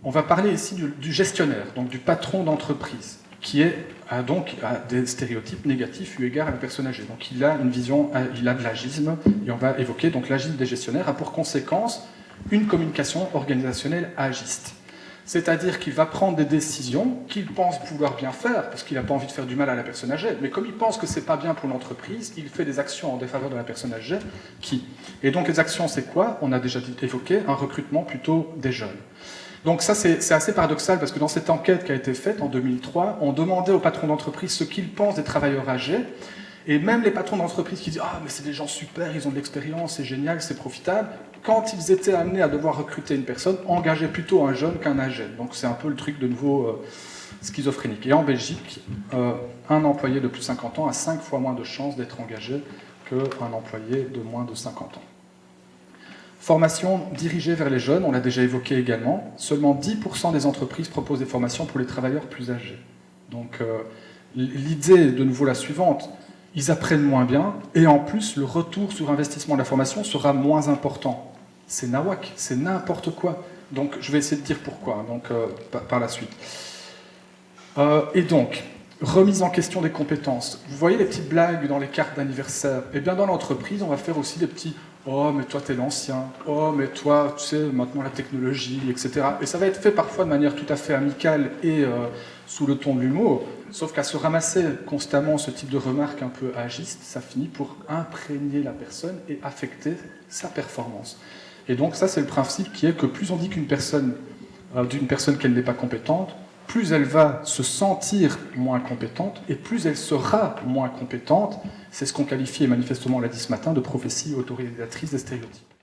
On va parler ici du gestionnaire, donc du patron d'entreprise, qui a des stéréotypes négatifs eu égard à la personne âgée. Donc il a une vision, il a de l'agisme, et on va évoquer donc l'agisme des gestionnaires a pour conséquence une communication organisationnelle agiste. C'est-à-dire qu'il va prendre des décisions qu'il pense pouvoir bien faire, parce qu'il n'a pas envie de faire du mal à la personne âgée, mais comme il pense que ce n'est pas bien pour l'entreprise, il fait des actions en défaveur de la personne âgée. Et donc les actions, c'est quoi? On a déjà évoqué un recrutement plutôt des jeunes. Donc ça, c'est assez paradoxal, parce que dans cette enquête qui a été faite en 2003, on demandait aux patrons d'entreprise ce qu'ils pensent des travailleurs âgés, et même les patrons d'entreprise qui disent « Ah, mais c'est des gens super, ils ont de l'expérience, c'est génial, c'est profitable », quand ils étaient amenés à devoir recruter une personne, engageaient plutôt un jeune qu'un âgé. Donc c'est un peu le truc de nouveau schizophrénique. Et en Belgique, un employé de plus de 50 ans a 5 fois moins de chances d'être engagé qu'un employé de moins de 50 ans. Formation dirigée vers les jeunes, on l'a déjà évoqué également. Seulement 10% des entreprises proposent des formations pour les travailleurs plus âgés. Donc l'idée est de nouveau la suivante. Ils apprennent moins bien, et en plus, le retour sur investissement de la formation sera moins important. C'est nawak, c'est n'importe quoi. Donc, je vais essayer de dire pourquoi, par la suite. Et donc, remise en question des compétences. Vous voyez les petites blagues dans les cartes d'anniversaire? Eh bien, dans l'entreprise, on va faire aussi des petits « Oh, mais toi, t'es l'ancien. Oh, mais toi, tu sais, maintenant la technologie, etc. » Et ça va être fait parfois de manière tout à fait amicale et sous le ton de l'humour. Sauf qu'à se ramasser constamment ce type de remarques un peu agistes, ça finit pour imprégner la personne et affecter sa performance. Et donc ça, c'est le principe qui est que plus on dit d'une personne qu'elle n'est pas compétente, plus elle va se sentir moins compétente, et plus elle sera moins compétente. C'est ce qu'on qualifie, et manifestement on l'a dit ce matin, de prophétie autorisatrice des stéréotypes.